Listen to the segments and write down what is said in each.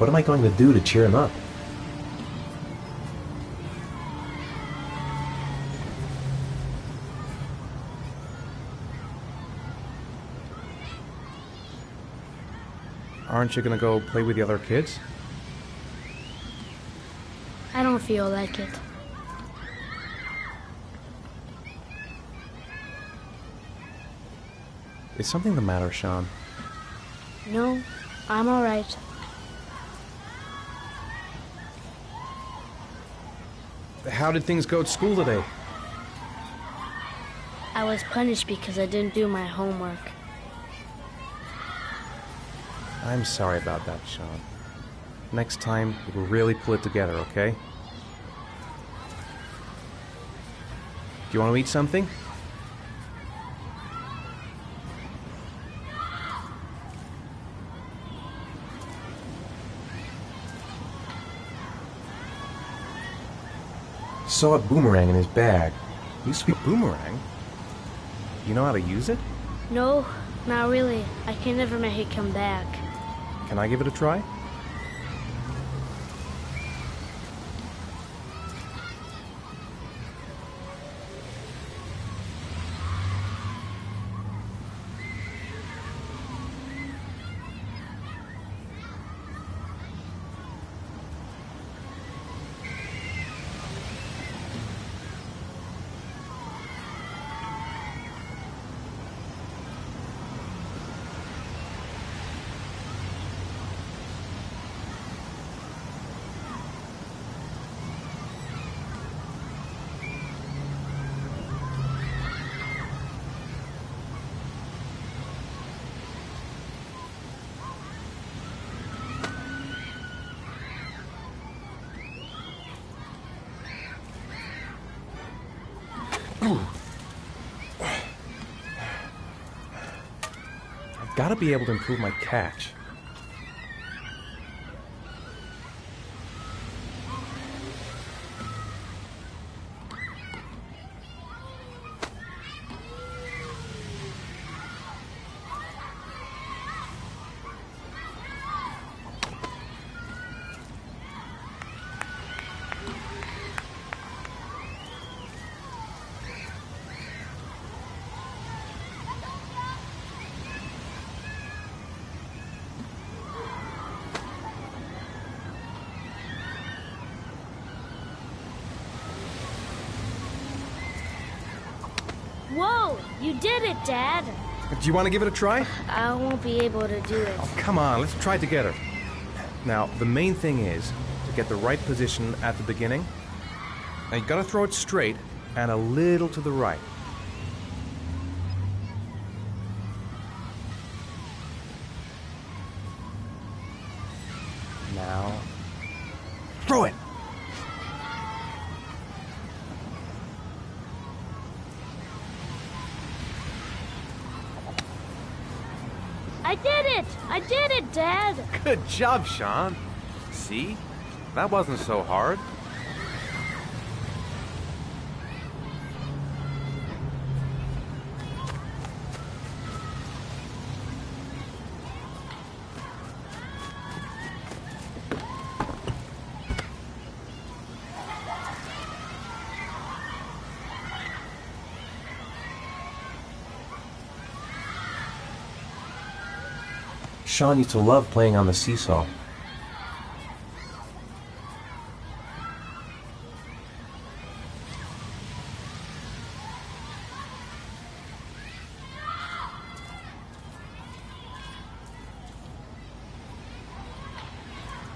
What am I going to do to cheer him up? Aren't you gonna go play with the other kids? I don't feel like it. Is something the matter, Sean? No, I'm all right. How did things go at school today? I was punished because I didn't do my homework. I'm sorry about that, Sean. Next time, we'll really pull it together, okay? Do you want to eat something? Saw a boomerang in his bag. Used to be Boomerang? You know how to use it? No, not really. I can never make it come back. Can I give it a try? I've got to be able to improve my catch. Whoa! You did it, Dad! Do you want to give it a try? I won't be able to do it. Oh, come on, let's try it together. Now, the main thing is to get the right position at the beginning. Now, you gotta throw it straight and a little to the right. Now, throw it! I did it! I did it, Dad! Good job, Sean. See? That wasn't so hard. Sean used to love playing on the seesaw.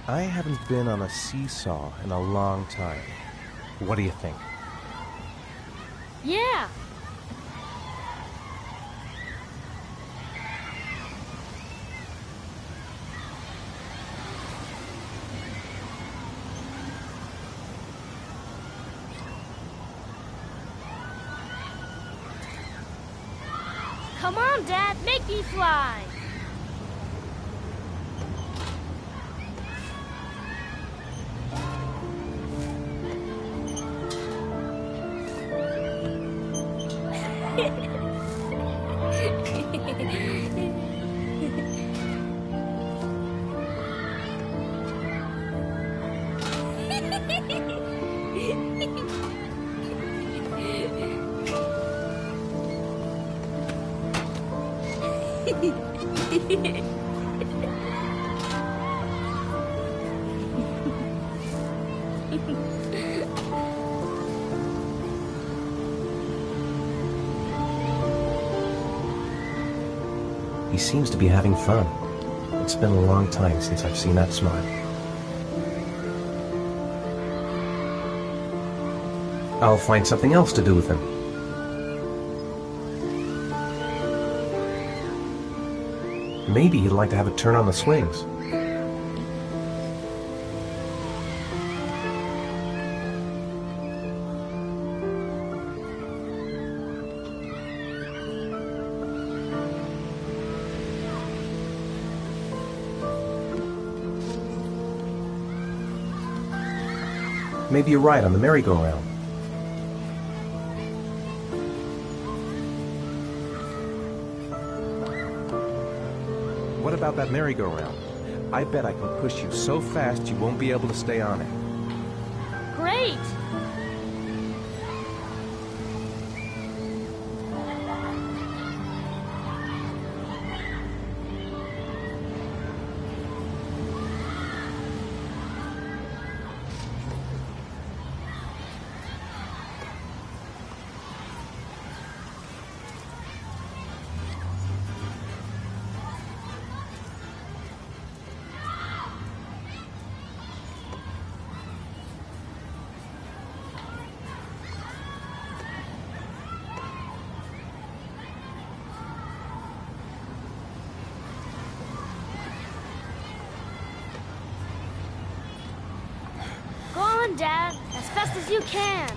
I haven't been on a seesaw in a long time. What do you think? Yeah! Come on, Dad, make me fly! He seems to be having fun. It's been a long time since I've seen that smile. I'll find something else to do with him. Maybe he'd like to have a turn on the swings. Maybe a ride on the merry-go-round. What about that merry-go-round? I bet I can push you so fast you won't be able to stay on it. Great! Go on, Dad, as fast as you can.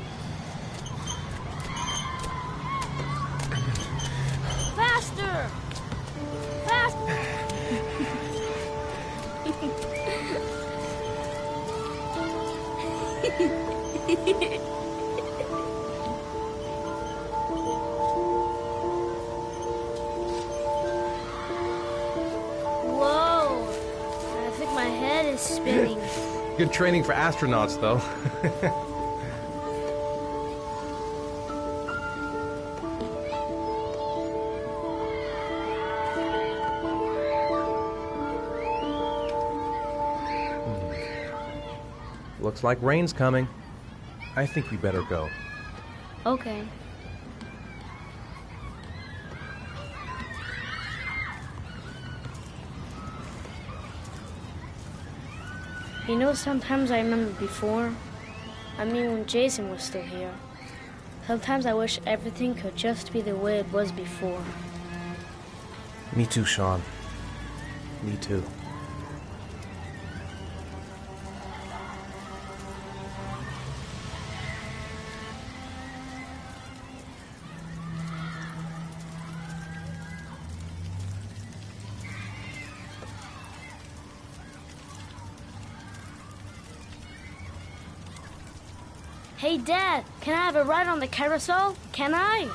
Faster! Faster! Whoa! I think my head is spinning. Good training for astronauts, though. Looks like rain's coming. I think we better go. Okay. You know, sometimes I remember before. I mean, when Jason was still here. Sometimes I wish everything could just be the way it was before. Me too, Sean. Me too. Hey, Dad, can I have a ride on the carousel? Can I?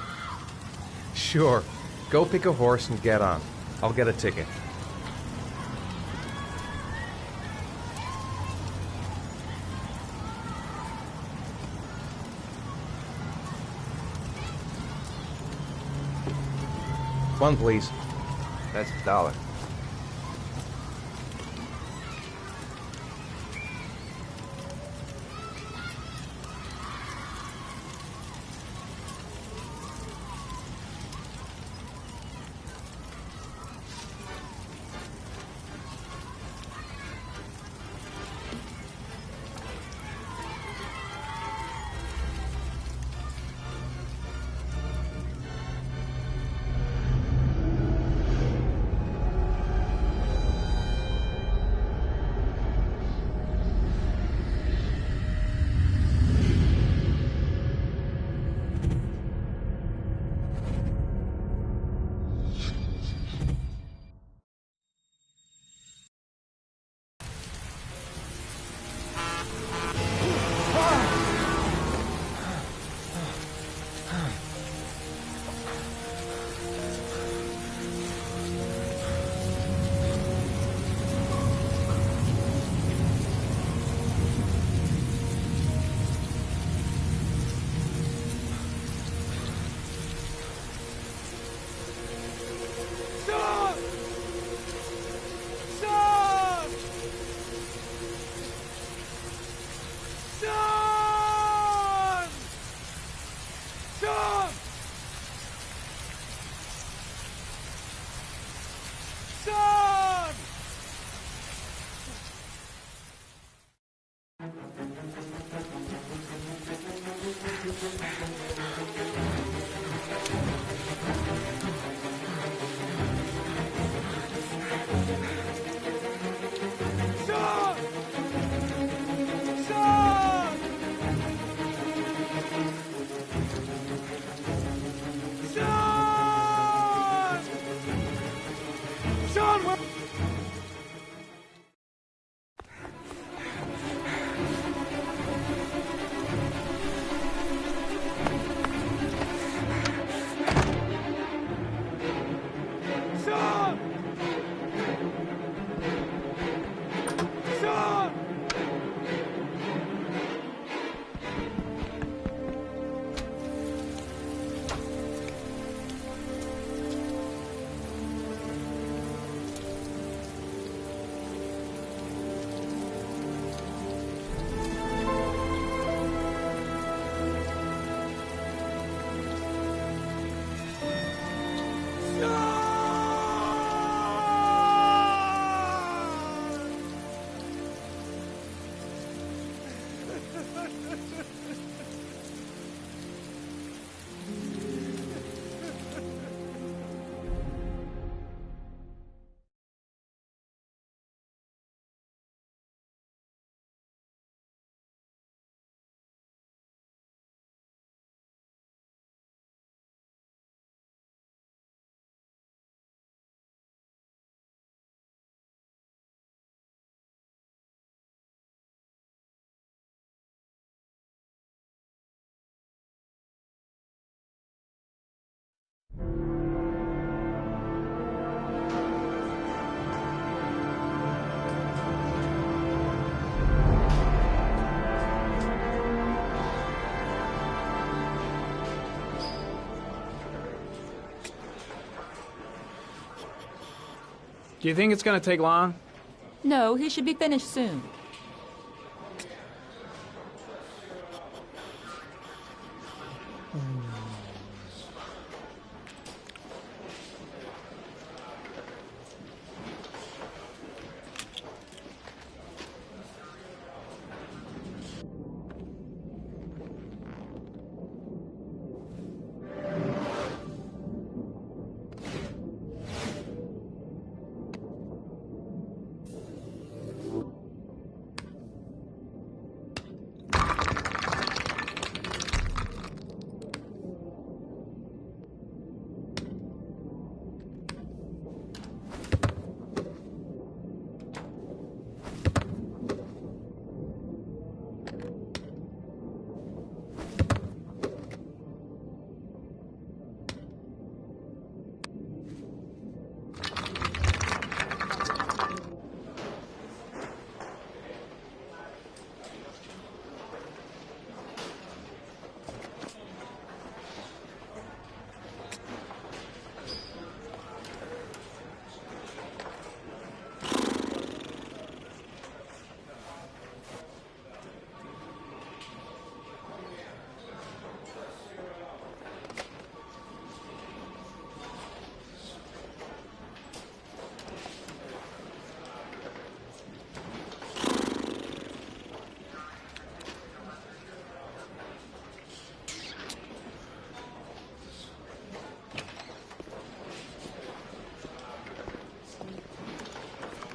Sure. Go pick a horse and get on. I'll get a ticket. One, please. That's $1. Do you think it's gonna take long? No, he should be finished soon.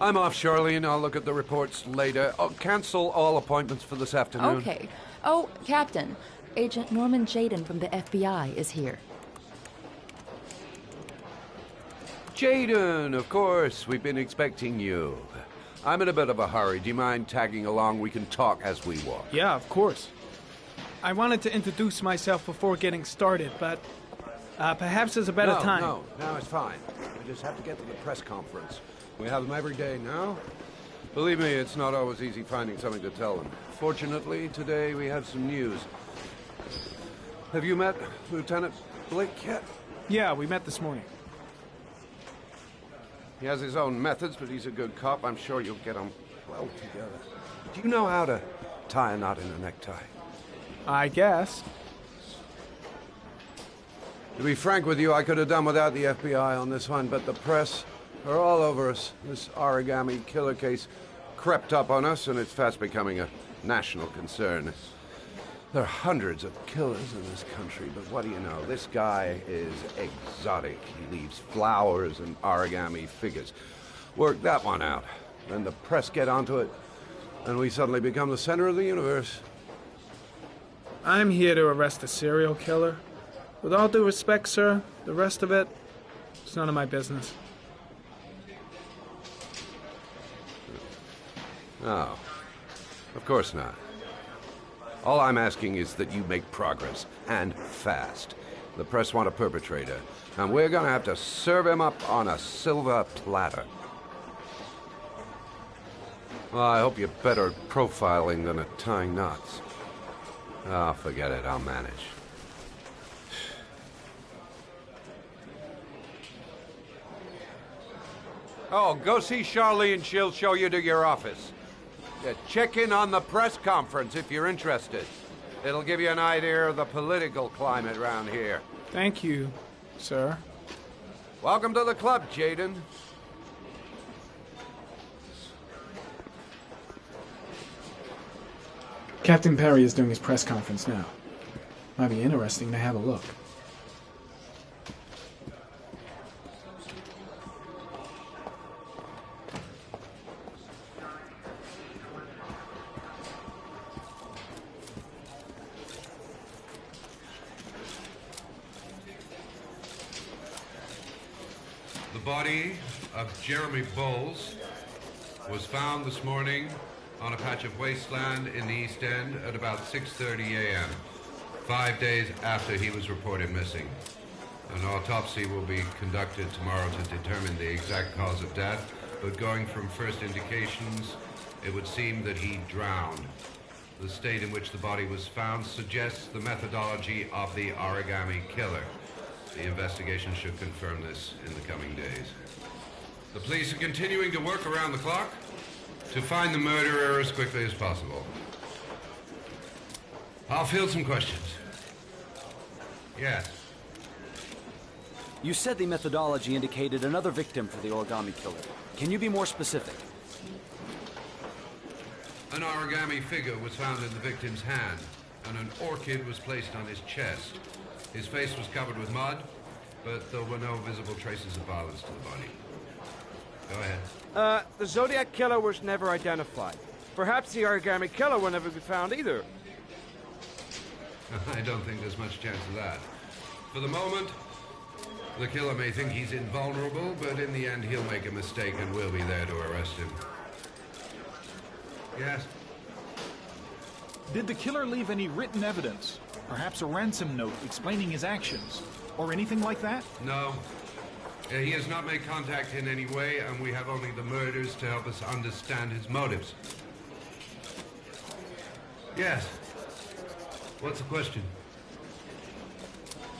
I'm off, Charlene. I'll look at the reports later. Oh, cancel all appointments for this afternoon. Okay. Oh, Captain, Agent Norman Jaden from the FBI is here. Jaden, of course. We've been expecting you. I'm in a bit of a hurry. Do you mind tagging along? We can talk as we walk. Yeah, of course. I wanted to introduce myself before getting started, but perhaps there's a better time. No, it's fine. We just have to get to the press conference. We have them every day now. Believe me, it's not always easy finding something to tell them. Fortunately, today we have some news. Have you met Lieutenant Blake yet? Yeah, we met this morning. He has his own methods, but he's a good cop. I'm sure you'll get on well together. Do you know how to tie a knot in a necktie? I guess. To be frank with you, I could have done without the FBI on this one, but the press are all over us. This origami killer case crept up on us, and it's fast becoming a national concern. There are hundreds of killers in this country, but what do you know? This guy is exotic. He leaves flowers and origami figures. Work that one out. Then the press get onto it, and we suddenly become the center of the universe. I'm here to arrest a serial killer. With all due respect, sir, the rest of it, it's none of my business. No, of course not. All I'm asking is that you make progress, and fast. The press want a perpetrator, and we're gonna have to serve him up on a silver platter. Well, I hope you're better at profiling than at tying knots. Oh, forget it, I'll manage. Oh, go see Charlene, she'll show you to your office. Yeah, check in on the press conference if you're interested. It'll give you an idea of the political climate around here. Thank you, sir. Welcome to the club, Jaden. Captain Perry is doing his press conference now. Might be interesting to have a look. The body of Jeremy Bowles was found this morning on a patch of wasteland in the East End at about 6:30 a.m., 5 days after he was reported missing. An autopsy will be conducted tomorrow to determine the exact cause of death, but going from first indications, it would seem that he drowned. The state in which the body was found suggests the methodology of the origami killer. The investigation should confirm this in the coming days. The police are continuing to work around the clock to find the murderer as quickly as possible. I'll field some questions. Yes. You said the methodology indicated another victim for the origami killer. Can you be more specific? An origami figure was found in the victim's hand, and an orchid was placed on his chest. His face was covered with mud, but there were no visible traces of violence to the body. Go ahead. The Zodiac Killer was never identified. Perhaps the origami killer will never be found either. I don't think there's much chance of that. For the moment, the killer may think he's invulnerable, but in the end he'll make a mistake and we'll be there to arrest him. Yes? Did the killer leave any written evidence? Perhaps a ransom note explaining his actions? Or anything like that? No. He has not made contact in any way, and we have only the murders to help us understand his motives. Yes. What's the question?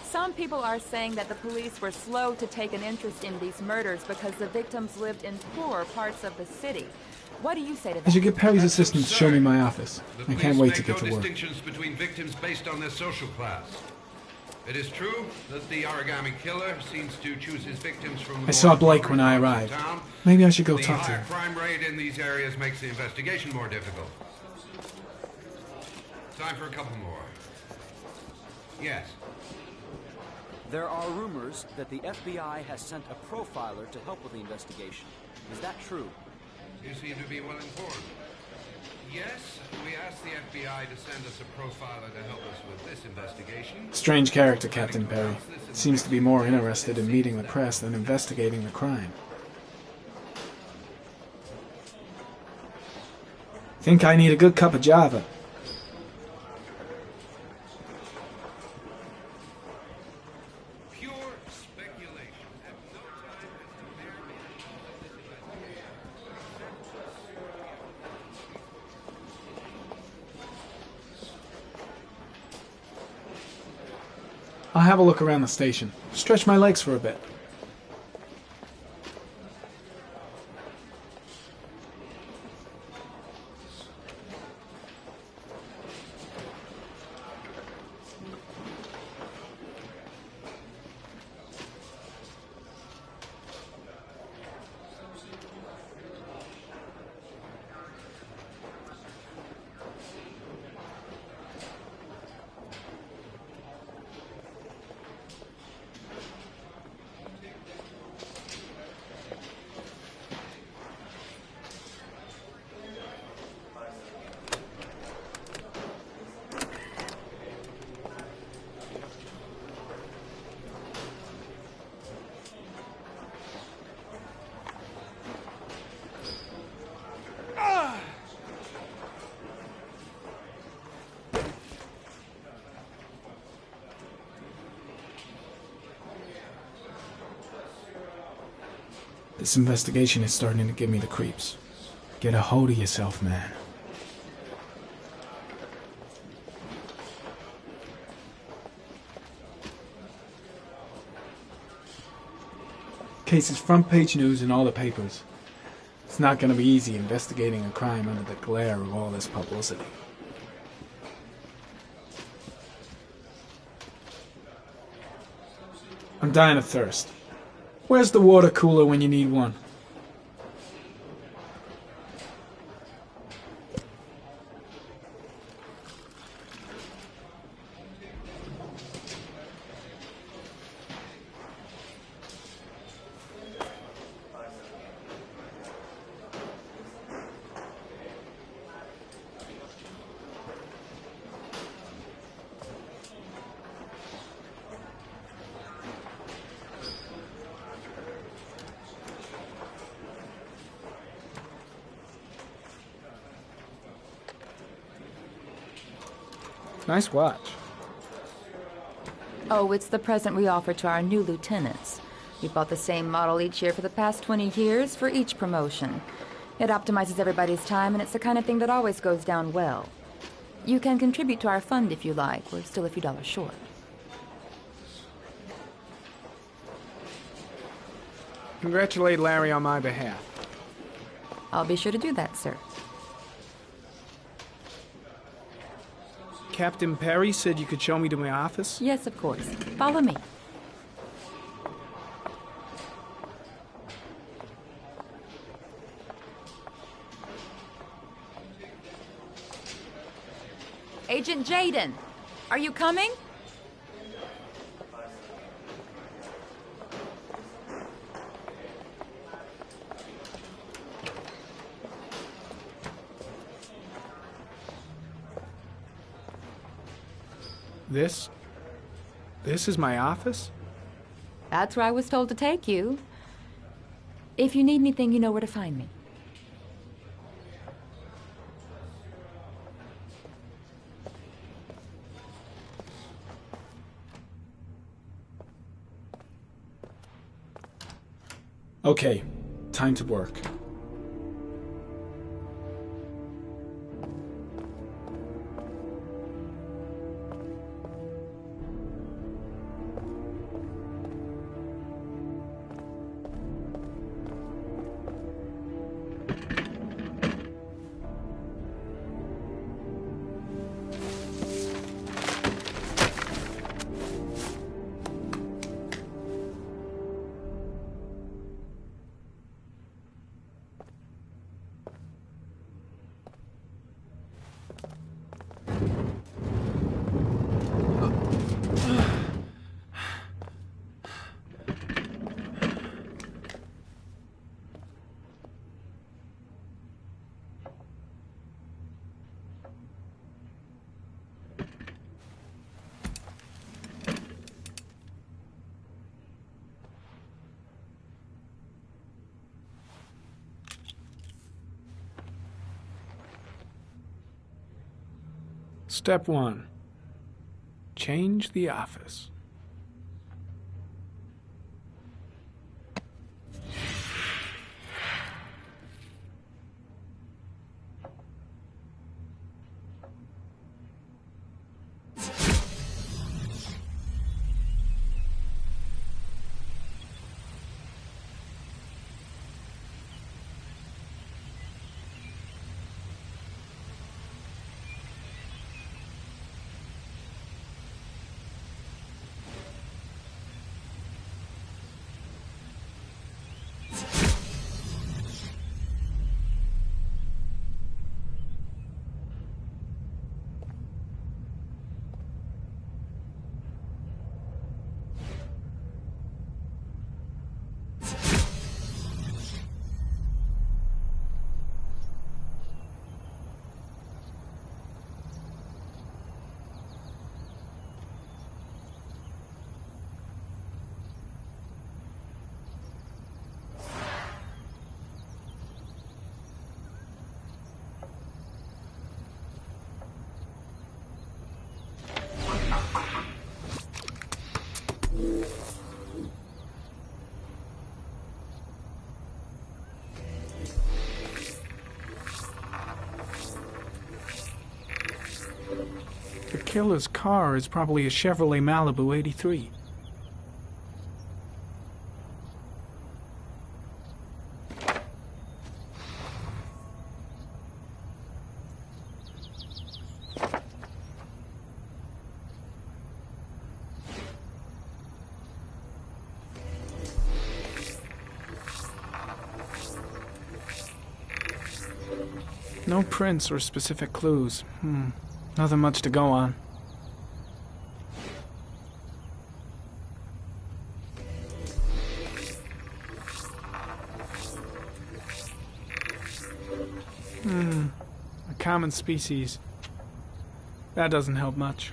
Some people are saying that the police were slow to take an interest in these murders because the victims lived in poorer parts of the city. What do you say to that? I should get Perry's assistants to show me my office. I can't wait to get to work. Distinctions between victims based on their social class. It is true that the origami killer seems to choose his victims from the I saw Blake when I arrived. Maybe I should go talk to him. The higher crime rate in these areas makes the investigation more difficult. Time for a couple more. Yes. There are rumors that the FBI has sent a profiler to help with the investigation. Is that true? You seem to be well informed. Yes, we asked the FBI to send us a profiler to help us with this investigation. Strange character, Captain Perry. Seems to be more interested in meeting the press than investigating the crime. Think I need a good cup of Java. Pure speculation. At no time has the mayor mentioned that this I'll have a look around the station. Stretch my legs for a bit. This investigation is starting to give me the creeps. Get a hold of yourself, man. Case is front page news in all the papers. It's not going to be easy investigating a crime under the glare of all this publicity. I'm dying of thirst. Where's the water cooler when you need one? Nice watch. Oh, it's the present we offer to our new lieutenants. We bought the same model each year for the past 20 years for each promotion. It optimizes everybody's time, and it's the kind of thing that always goes down well. You can contribute to our fund if you like. We're still a few dollars short. Congratulate Larry on my behalf. I'll be sure to do that, sir. Captain Perry said you could show me to my office? Yes, of course. Follow me. Agent Jaden, are you coming? This is my office? That's where I was told to take you. If you need anything, you know where to find me. Okay, time to work. Step 1. Change the office. killer's car is probably a Chevrolet Malibu 83. No prints or specific clues. Nothing much to go on. A common species. That doesn't help much.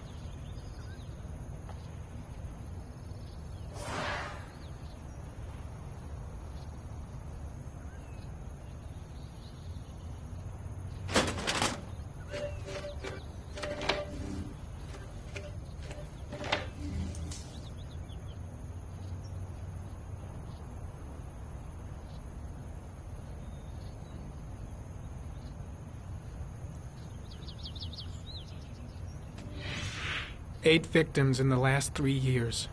Eight victims in the last 3 years.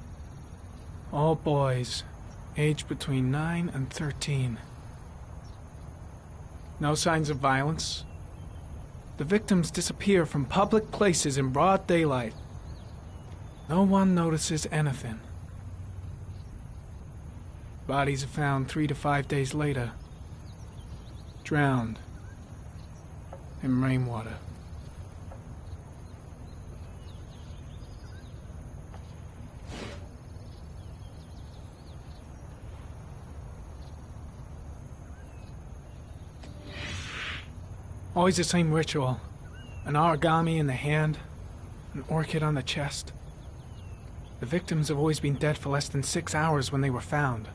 All boys, aged between 9 and 13. No signs of violence. The victims disappear from public places in broad daylight. No one notices anything. Bodies are found 3 to 5 days later, drowned in rainwater. Always the same ritual. An origami in the hand, an orchid on the chest. The victims have always been dead for less than 6 hours when they were found,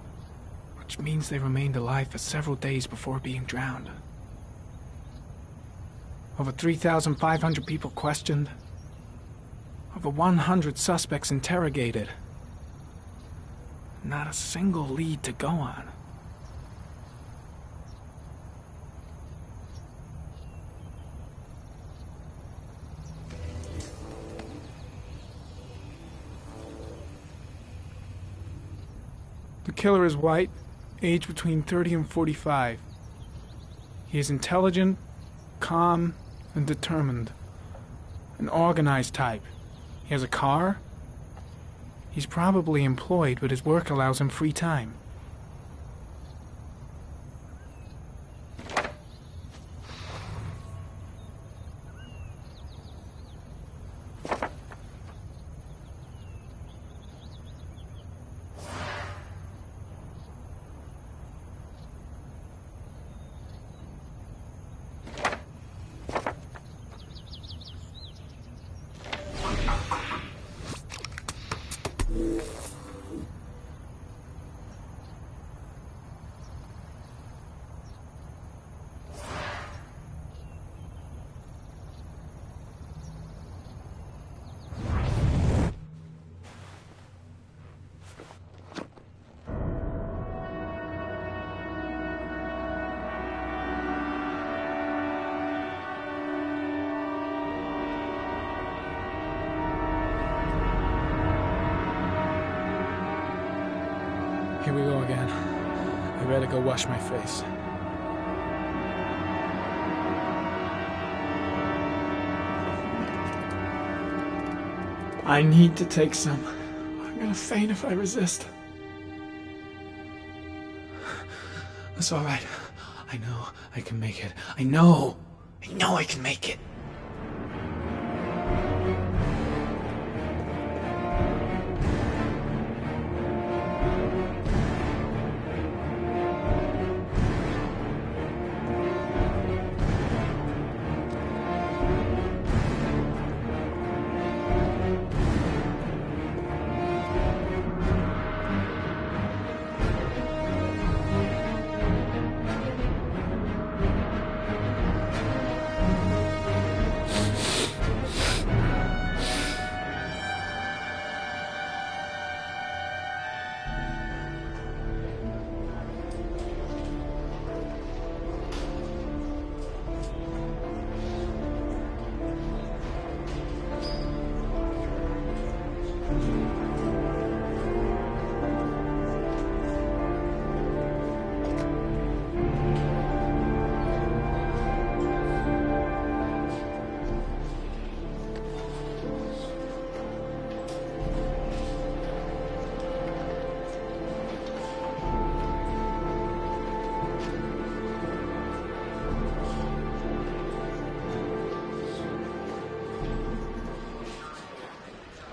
which means they remained alive for several days before being drowned. Over 3,500 people questioned. Over 100 suspects interrogated. Not a single lead to go on. The killer is white, aged between 30 and 45. He is intelligent, calm, and determined. An organized type. He has a car. He's probably employed, but his work allows him free time. Here we go again. I better go wash my face. I need to take some. I'm gonna faint if I resist. That's all right. I know I can make it. I know I can make it.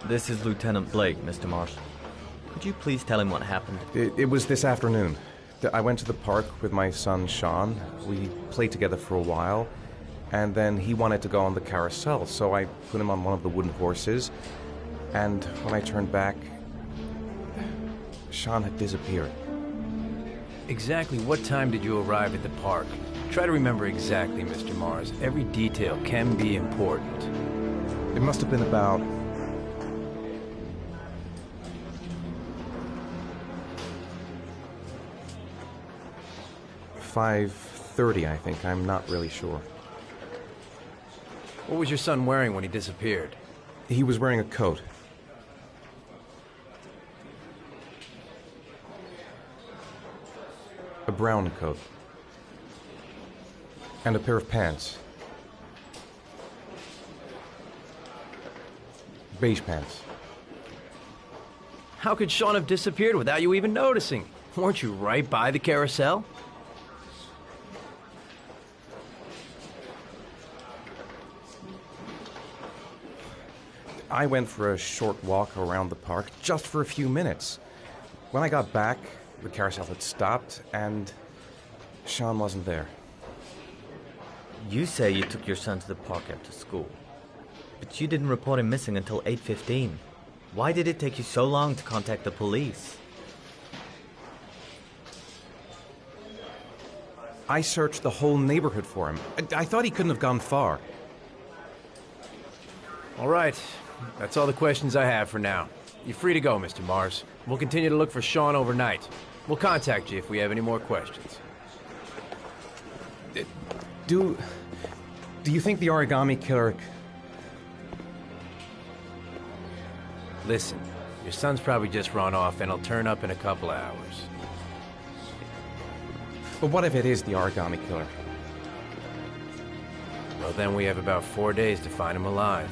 This is Lieutenant Blake, Mr. Marsh. Could you please tell him what happened? It was this afternoon. I went to the park with my son, Sean. We played together for a while, and then he wanted to go on the carousel, so I put him on one of the wooden horses, and when I turned back, Sean had disappeared. Exactly what time did you arrive at the park? Try to remember exactly, Mr. Mars. Every detail can be important. It must have been about 5:30, I think. I'm not really sure. What was your son wearing when he disappeared? He was wearing a coat. A brown coat. And a pair of pants. Beige pants. How could Sean have disappeared without you even noticing? Weren't you right by the carousel? I went for a short walk around the park, just for a few minutes. When I got back, the carousel had stopped, and Sean wasn't there. You say you took your son to the park after school, but you didn't report him missing until 8:15. Why did it take you so long to contact the police? I searched the whole neighborhood for him. I thought he couldn't have gone far. All right. That's all the questions I have for now. You're free to go, Mr. Mars. We'll continue to look for Sean overnight. We'll contact you if we have any more questions. Do you think the origami killer... Listen, your son's probably just run off and he'll turn up in a couple of hours. But what if it is the origami killer? Well, then we have about 4 days to find him alive.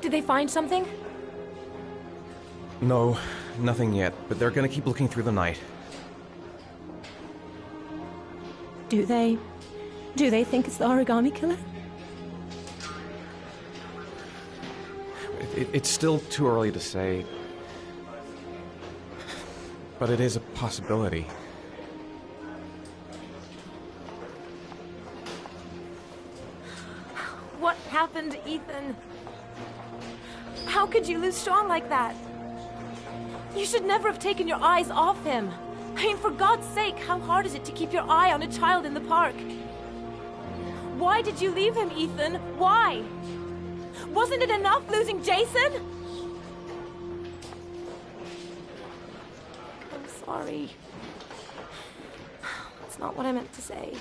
Did they find something? No, nothing yet, but they're gonna keep looking through the night. Do they think it's the origami killer? It's still too early to say, but it is a possibility. What happened, Ethan? How could you lose Sean like that? You should never have taken your eyes off him. I mean, for God's sake, how hard is it to keep your eye on a child in the park? Why did you leave him, Ethan? Why? Wasn't it enough losing Jason? I'm sorry. It's not what I meant to say.